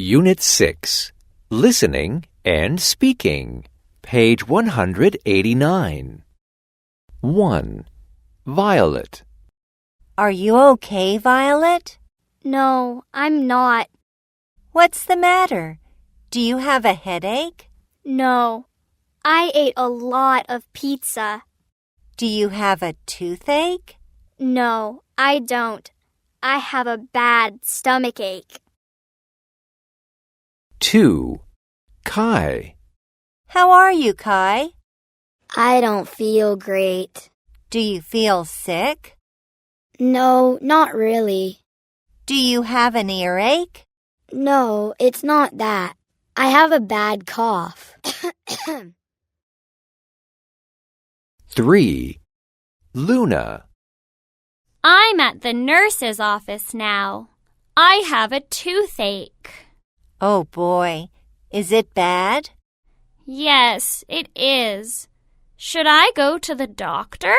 Unit 6, Listening and Speaking, page 189. 1. Violet. Are you okay, Violet? No, I'm not. What's the matter? Do you have a headache? No, I ate a lot of pizza. Do you have a toothache? No, I don't. I have a bad stomachache. 2. Kai. How are you, Kai? I don't feel great. Do you feel sick? No, not really. Do you have an earache? No, it's not that. I have a bad cough. 3. Luna. I'm at the nurse's office now. I have a toothache. Oh boy, is it bad? Yes, it is. Should I go to the doctor?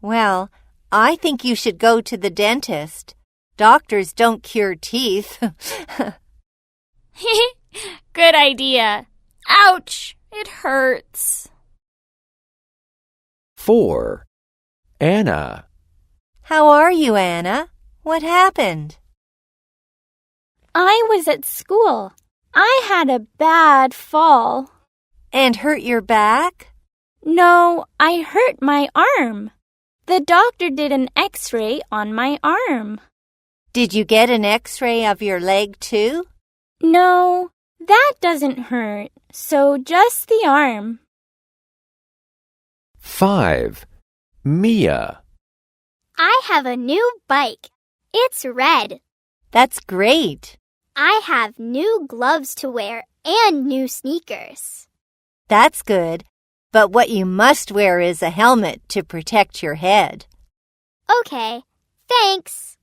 Well, I think you should go to the dentist. Doctors don't cure teeth. Good idea. Ouch! It hurts. 4. Anna. How are you, Anna? What happened? I was at school. I had a bad fall. And hurt your back? No, I hurt my arm. The doctor did an X-ray on my arm. Did you get an X-ray of your leg too? No, that doesn't hurt, so just the arm. 5. Mia. I have a new bike. It's red. That's great. I have new gloves to wear and new sneakers. That's good. But what you must wear is a helmet to protect your head. Okay, thanks.